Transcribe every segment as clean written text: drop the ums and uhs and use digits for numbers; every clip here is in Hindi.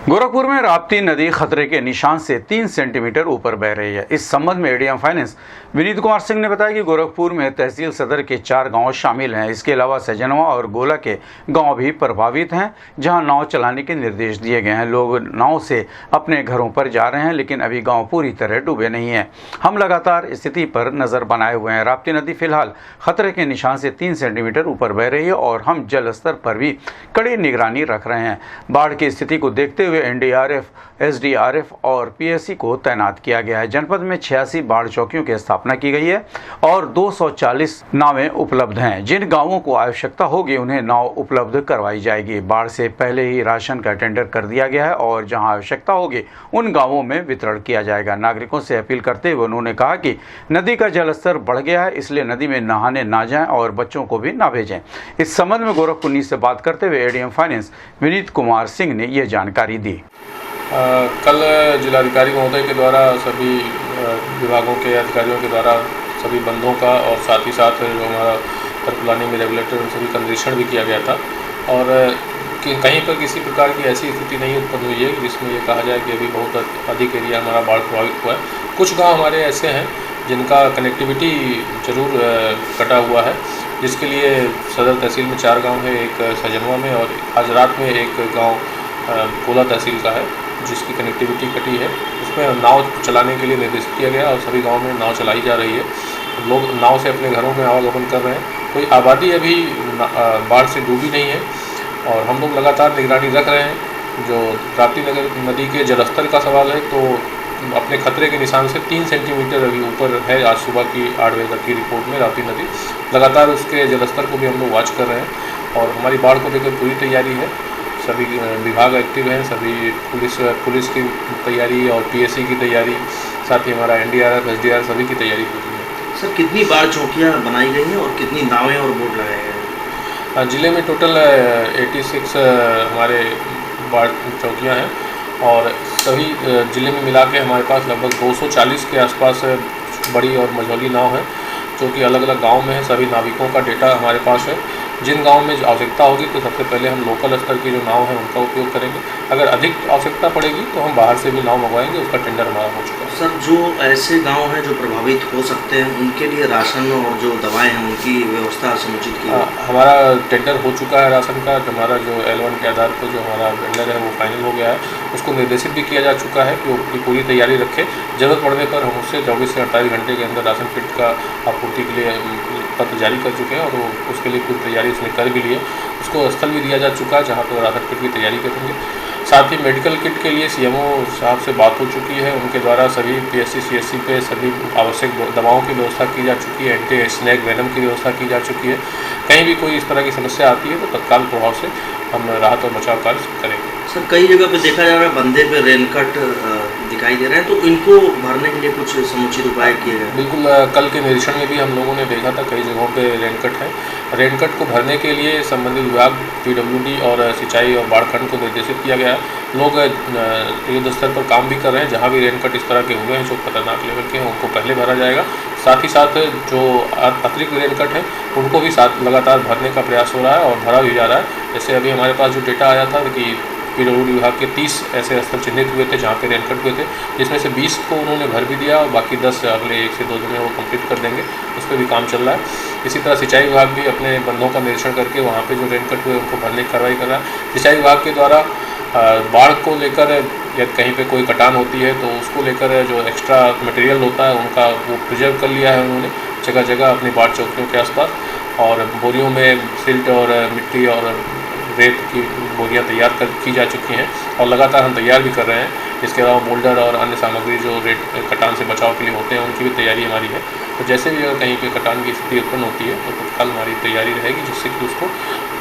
गोरखपुर में राप्ती नदी खतरे के निशान से 3 सेंटीमीटर ऊपर बह रही है। इस संबंध में एडीएम फाइनेंस विनीत कुमार सिंह ने बताया कि गोरखपुर में तहसील सदर के 4 गांव शामिल हैं। इसके अलावा सजनवा और गोला के गांव भी प्रभावित हैं, जहां नाव चलाने के निर्देश दिए गए हैं। लोग नाव से अपने घरों पर जा रहे हैं, लेकिन अभी गाँव पूरी तरह डूबे नहीं हैं। हम लगातार स्थिति पर नजर बनाए हुए हैं। राप्ती नदी फिलहाल खतरे के निशान से 3 सेंटीमीटर ऊपर बह रही है और हम जल स्तर पर भी कड़ी निगरानी रख रहे हैं। बाढ़ की स्थिति को देखते हुए एनडीआरएफ, एसडीआरएफ और पीएससी को तैनात किया गया है। जनपद में 86 बाढ़ चौकियों की स्थापना की गई है और 240 नावें उपलब्ध हैं। जिन गांवों को आवश्यकता होगी उन्हें नाव उपलब्ध करवाई जाएगी। बाढ़ से पहले ही राशन का टेंडर कर दिया गया है और जहां आवश्यकता होगी उन गांवों में वितरण किया जाएगा। नागरिकों से अपील करते हुए उन्होंने कहा कि नदी का जलस्तर बढ़ गया है, इसलिए नदी में नहाने ना जाएं और बच्चों को भी ना भेजें। इस संबंध में गोरखपुर न्यूज़ से बात करते हुए एडीएम फाइनेंस विनीत कुमार सिंह ने ये जानकारी दी। कल जिलाधिकारी महोदय के द्वारा सभी विभागों के अधिकारियों के द्वारा सभी बंधों का और साथ ही साथ जो हमारा तरकुलानी में रेगुलेटर उन सभी का निरीक्षण भी किया गया था और कहीं पर किसी प्रकार की ऐसी स्थिति नहीं उत्पन्न हुई है जिसमें ये कहा जाए कि अभी बहुत अधिक एरिया हमारा बाढ़ प्रभावित हुआ है। कुछ गांव हमारे ऐसे हैं जिनका कनेक्टिविटी जरूर कटा हुआ है, जिसके लिए सदर तहसील में 4 गाँव है, एक सजनवा में और आज रात में एक गाँव गोला तहसील का है जिसकी कनेक्टिविटी कटी है। उसमें नाव चलाने के लिए निर्देशित किया गया और सभी गांव में नाव चलाई जा रही है। लोग नाव से अपने घरों में आवागमन कर रहे हैं। कोई आबादी अभी बाढ़ से डूबी नहीं है और हम लोग लगातार निगरानी रख रहे हैं। जो राप्ती नदी के जलस्तर का सवाल है तो अपने खतरे के निशान से 3 सेंटीमीटर अभी ऊपर है। आज सुबह की 8 बजे तक की रिपोर्ट में राप्ती नदी लगातार उसके जलस्तर को भी हम लोग वॉच कर रहे हैं और हमारी बाढ़ को लेकर पूरी तैयारी है। सभी विभाग एक्टिव हैं, सभी पुलिस की तैयारी और पीएससी की तैयारी, साथ ही हमारा एनडीआरएफ, एसडीआरएफ सभी की तैयारी पूरी है। सर, कितनी बाढ़ चौकियाँ बनाई गई हैं और कितनी नावें और बोट लगाए गए हैं? ज़िले में टोटल 86 हमारे बाढ़ चौकियाँ हैं और सभी ज़िले में मिला के हमारे पास लगभग 240 के आसपास बड़ी और मझौली नाव है जो कि अलग अलग गाँव में है। सभी नाविकों का डेटा हमारे पास है। जिन गाँव में आवश्यकता होगी तो सबसे पहले हम लोकल स्तर की जो नाव है उनका उपयोग करेंगे। अगर अधिक आवश्यकता पड़ेगी तो हम बाहर से भी नाव मंगवाएंगे, उसका टेंडर हमारा हो चुका है। सर, जो ऐसे गांव हैं जो प्रभावित हो सकते हैं उनके लिए राशन और जो दवाएं हैं उनकी व्यवस्था समुचित की? हमारा टेंडर हो चुका है राशन का। हमारा जो L1 के आधार पर जो हमारा टेंडर है वो फाइनल हो गया है। उसको निर्देशित भी किया जा चुका है कि वो अपनी पूरी तैयारी रखे। ज़रूरत पड़ने पर हम उससे 24 से 48 घंटे के अंदर राशन किट का आपूर्ति के लिए पत्र जारी कर चुके हैं और वो उसके लिए पूरी तैयारी उसने कर भी ली है। उसको स्थल भी दिया जा चुका है जहाँ पर राशन किट की तैयारी करेंगे। साथ ही मेडिकल किट के लिए सीएमओ साहब से बात हो चुकी है। उनके द्वारा सभी पीएससी सीएससी पे सभी आवश्यक दवाओं की व्यवस्था की जा चुकी है। एंटी स्नेक वेनम की व्यवस्था की जा चुकी है। कहीं भी कोई इस तरह की समस्या आती है तो तत्काल प्रभाव से हम राहत और बचाव कार्य करेंगे। सर, कई जगह पे देखा जा रहा है बंदे पे रेनकट दिखाई दे रहे हैं, तो इनको भरने के लिए कुछ समुचित उपाय किए गए? बिल्कुल, कल के निरीक्षण में भी हम लोगों ने देखा था कई जगहों पे रेनकट है। रेनकट को भरने के लिए संबंधित विभाग पीडब्ल्यूडी और सिंचाई और बाढ़खंड को निर्देशित किया गया है। लोग युद्ध स्तर पर काम भी कर रहे हैं। जहाँ भी रेनकट इस तरह के हुए हैं जो खतरनाक लेवल के हैं उनको पहले भरा जाएगा। साथ ही साथ जो अतिरिक्त रेनकट हैं उनको भी साथ लगातार भरने का प्रयास हो रहा है और भरा भी जा रहा है। जैसे अभी हमारे पास जो डेटा आया था कि पीडब्ल्यूडी विभाग के 30 ऐसे स्थल चिन्हित हुए थे जहाँ पे रेनकट हुए थे, जिसमें से 20 को उन्होंने भर भी दिया और बाकी 10 अगले 1 से 2 दिन में वो कंप्लीट कर देंगे। उस पर भी काम चल रहा है। इसी तरह सिंचाई विभाग भी अपने बंधों का निरीक्षण करके वहाँ पे जो रेनकट हुए उनको भरने की कार्रवाई कर रहा है। सिंचाई विभाग के द्वारा बाढ़ को लेकर यदि कहीं पे कोई कटान होती है तो उसको लेकर जो एक्स्ट्रा मटेरियल होता है उनका वो प्रिजर्व कर लिया है उन्होंने जगह जगह अपनी बाढ़ चौकियों के आसपास और बोरियों में सिल्ट और मिट्टी और रेत की बोरियां तैयार की जा चुकी हैं और लगातार हम तैयार भी कर रहे हैं। इसके अलावा बोल्डर और अन्य सामग्री जो कटान से बचाव के लिए होते हैं उनकी भी तैयारी हमारी है। तो जैसे भी अगर कहीं पे कटान की स्थिति उत्पन्न होती है तो तत्काल हमारी तैयारी रहेगी जिससे कि उसको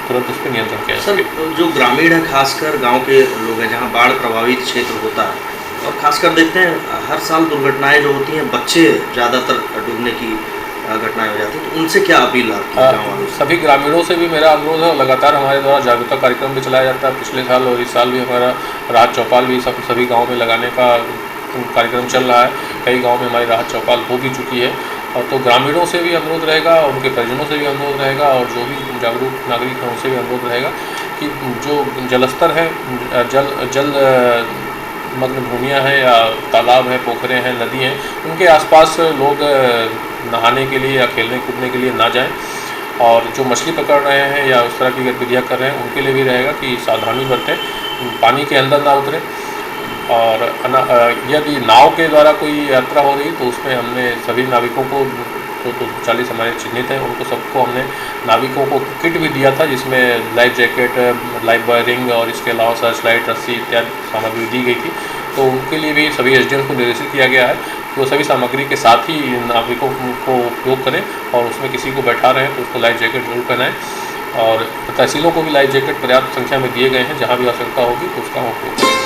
तुरंत उस पर नियंत्रण किया जा सके। सर, जो ग्रामीण है, खासकर गाँव के लोग हैं जहाँ बाढ़ प्रभावित क्षेत्र होता है और खासकर देखते हैं हर साल दुर्घटनाएँ जो होती हैं बच्चे ज़्यादातर डूबने की घटनाएं हो जाती हैं, तो उनसे क्या अपील आपकी गाँव वालों से? सभी ग्रामीणों से भी मेरा अनुरोध है। लगातार हमारे द्वारा जागरूकता कार्यक्रम भी चलाया जाता है। पिछले साल और इस साल भी हमारा राहत चौपाल भी सभी गाँव में लगाने का कार्यक्रम चल रहा है। कई गाँव में हमारी राहत चौपाल हो भी चुकी है और तो ग्रामीणों से भी अनुरोध रहेगा, उनके परिजनों से भी अनुरोध रहेगा और जो भी जागरूक नागरिक हैं उनसे भी अनुरोध रहेगा कि जो जलस्तर है, जल मग्न भूमियाँ हैं या तालाब हैं, पोखरें हैं, नदी हैं, उनके आसपास लोग नहाने के लिए या खेलने कूदने के लिए ना जाएं। और जो मछली पकड़ रहे हैं या उस तरह की गतिविधियाँ कर रहे हैं उनके लिए भी रहेगा कि सावधानी बरतें, पानी के अंदर ना उतरें। और यदि नाव के द्वारा कोई यात्रा हो रही तो उसमें हमने सभी नाविकों को, तो 40 हमारे चिन्हित हैं, उनको सबको हमने नाविकों को किट भी दिया था जिसमें life jacket, life boy ring और इसके अलावा सर्च लाइट, रस्सी इत्यादि सामग्री दी गई थी। तो उनके लिए भी सभी एसडीएम को निर्देशित किया गया है कि वो सभी सामग्री के साथ ही नाविकों को उपयोग करें और उसमें किसी को बैठा रहे हैं तो उसको लाइफ जैकेट जरूर पहनाएं। और तहसीलों को भी लाइफ जैकेट पर्याप्त संख्या में दिए गए हैं, जहाँ भी आवश्यकता होगी तो उसका उपयोग करें।